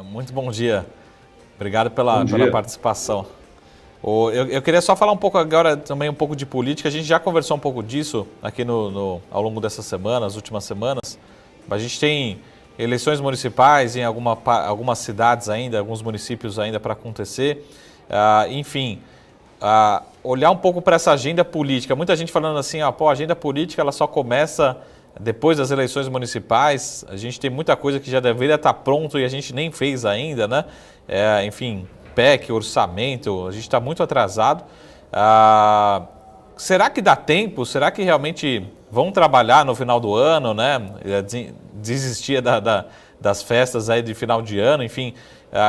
Muito bom dia. Obrigado Bom pela dia. participação. Eu queria só falar um pouco agora também um pouco de política. A gente já conversou um pouco disso aqui ao longo dessa semana, as últimas semanas. A gente tem eleições municipais em algumas cidades ainda, alguns municípios ainda para acontecer. Enfim, olhar um pouco para essa agenda política. Muita gente falando assim, a agenda política ela só começa depois das eleições municipais. A gente tem muita coisa que já deveria estar pronto e a gente nem fez ainda, né? Enfim, PEC, orçamento, a gente está muito atrasado. Será que dá tempo? Será que realmente vão trabalhar no final do ano, né? Desistir das festas aí de final de ano, enfim.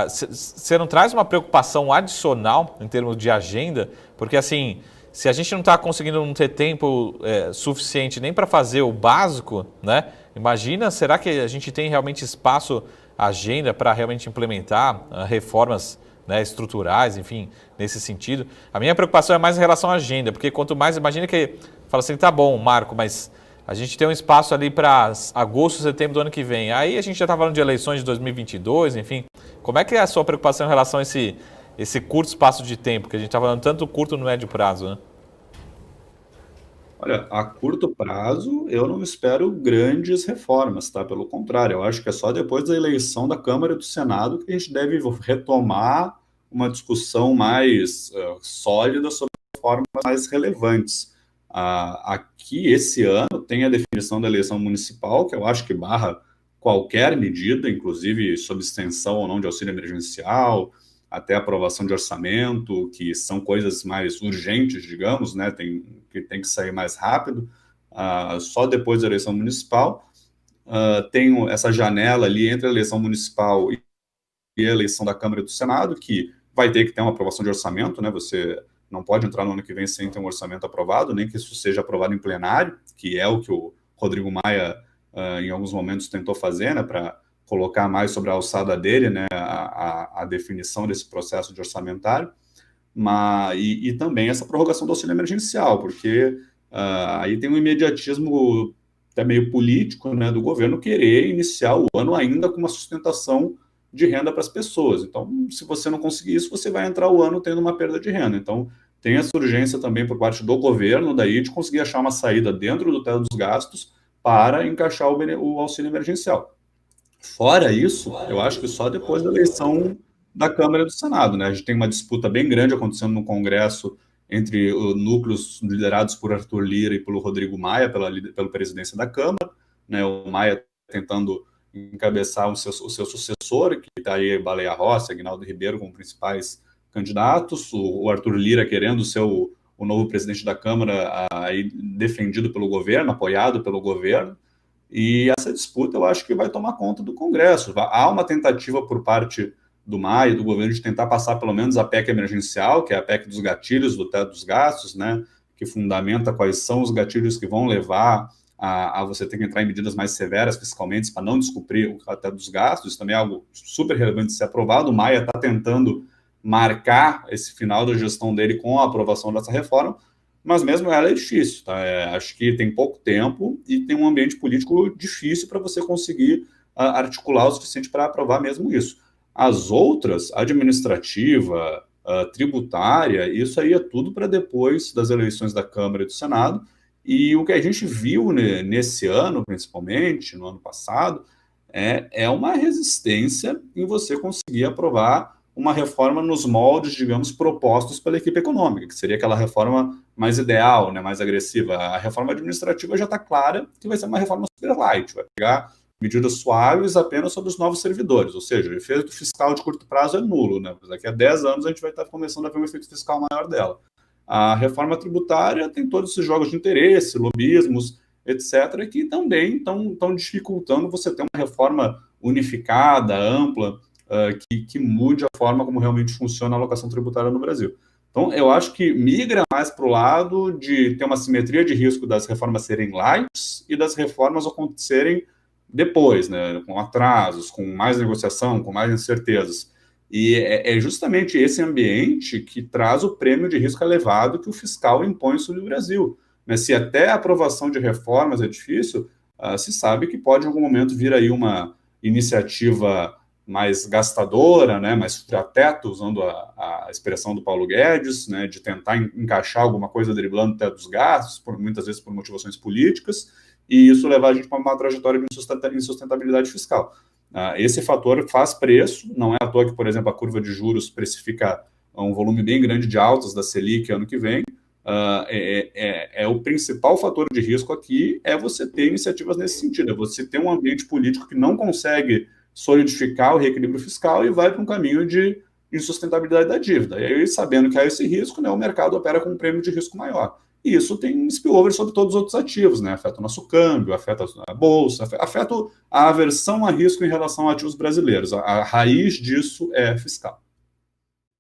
Você não traz uma preocupação adicional em termos de agenda? Porque assim, se a gente não está conseguindo não ter tempo suficiente nem para fazer o básico, né? Imagina, será que a gente tem realmente espaço, agenda para realmente implementar reformas, né, estruturais, enfim, nesse sentido? A minha preocupação é mais em relação à agenda, porque quanto mais, imagina que fala assim, tá bom, Marco, mas a gente tem um espaço ali para agosto, setembro do ano que vem. Aí a gente já está falando de eleições de 2022, enfim. Como é que é a sua preocupação em relação a esse curto espaço de tempo, que a gente está falando tanto curto no médio prazo, né? Olha, a curto prazo, eu não espero grandes reformas, tá? Pelo contrário, eu acho que é só depois da eleição da Câmara e do Senado que a gente deve retomar uma discussão mais sólida sobre reformas mais relevantes. Aqui, esse ano, tem a definição da eleição municipal, que eu acho que barra qualquer medida, inclusive sob extensão ou não de auxílio emergencial, até aprovação de orçamento, que são coisas mais urgentes, digamos, né, que tem que sair mais rápido, só depois da eleição municipal. Tem essa janela ali entre a eleição municipal e a eleição da Câmara e do Senado, que vai ter que ter uma aprovação de orçamento, né, você não pode entrar no ano que vem sem ter um orçamento aprovado, nem que isso seja aprovado em plenário, que é o que o Rodrigo Maia, em alguns momentos, tentou fazer, né, para colocar mais sobre a alçada dele, né, a definição desse processo de orçamentário, e também essa prorrogação do auxílio emergencial, porque aí tem um imediatismo até meio político, né, do governo querer iniciar o ano ainda com uma sustentação de renda para as pessoas. Então, se você não conseguir isso, você vai entrar o ano tendo uma perda de renda. Então, tem essa urgência também por parte do governo daí de conseguir achar uma saída dentro do teto dos gastos para encaixar o auxílio emergencial. Fora isso, eu acho que só depois da eleição da Câmara e do Senado, né? A gente tem uma disputa bem grande acontecendo no Congresso entre núcleos liderados por Arthur Lira e pelo Rodrigo Maia, pela presidência da Câmara, né? O Maia tentando encabeçar o seu sucessor, que está aí Baleia Rossi, Aguinaldo Ribeiro como principais candidatos, o Arthur Lira querendo ser o novo presidente da Câmara, aí defendido pelo governo, apoiado pelo governo, e essa disputa eu acho que vai tomar conta do Congresso. Há uma tentativa por parte do Maia, do governo, de tentar passar pelo menos a PEC emergencial, que é a PEC dos gatilhos do teto dos gastos, né, que fundamenta quais são os gatilhos que vão levar a você ter que entrar em medidas mais severas fiscalmente para não descumprir o teto dos gastos. Isso também é algo super relevante de ser aprovado. O Maia está tentando marcar esse final da gestão dele com a aprovação dessa reforma, mas mesmo ela é difícil, tá? Acho que tem pouco tempo e tem um ambiente político difícil para você conseguir articular o suficiente para aprovar mesmo isso. As outras, administrativa, tributária, isso aí é tudo para depois das eleições da Câmara e do Senado. E o que a gente viu nesse ano, principalmente, no ano passado, é uma resistência em você conseguir aprovar uma reforma nos moldes, digamos, propostos pela equipe econômica, que seria aquela reforma mais ideal, né, mais agressiva. A reforma administrativa já está clara que vai ser uma reforma super light, vai pegar medidas suaves apenas sobre os novos servidores, ou seja, o efeito fiscal de curto prazo é nulo, né? Daqui a 10 anos a gente vai estar começando a ver um efeito fiscal maior dela. A reforma tributária tem todos esses jogos de interesse, lobismos, etc., que também estão dificultando você ter uma reforma unificada, ampla, que mude a forma como realmente funciona a alocação tributária no Brasil. Então, eu acho que migra mais para o lado de ter uma simetria de risco das reformas serem lights e das reformas acontecerem depois, né, com atrasos, com mais negociação, com mais incertezas. E é justamente esse ambiente que traz o prêmio de risco elevado que o fiscal impõe sobre o Brasil. Mas se até a aprovação de reformas é difícil, se sabe que pode em algum momento vir aí uma iniciativa mais gastadora, né, mais fura-teto, usando a expressão do Paulo Guedes, né, de tentar encaixar alguma coisa driblando o teto dos gastos, muitas vezes por motivações políticas, e isso levar a gente para uma trajetória de insustentabilidade fiscal. Esse fator faz preço, não é à toa que, por exemplo, a curva de juros precifica um volume bem grande de altas da Selic ano que vem. O principal fator de risco aqui é você ter iniciativas nesse sentido, é você ter um ambiente político que não consegue solidificar o reequilíbrio fiscal e vai para um caminho de insustentabilidade da dívida. E aí, sabendo que há esse risco, né, o mercado opera com um prêmio de risco maior. E isso tem um spillover sobre todos os outros ativos, né? Afeta o nosso câmbio, afeta a bolsa, afeta a aversão a risco em relação a ativos brasileiros. A raiz disso é fiscal.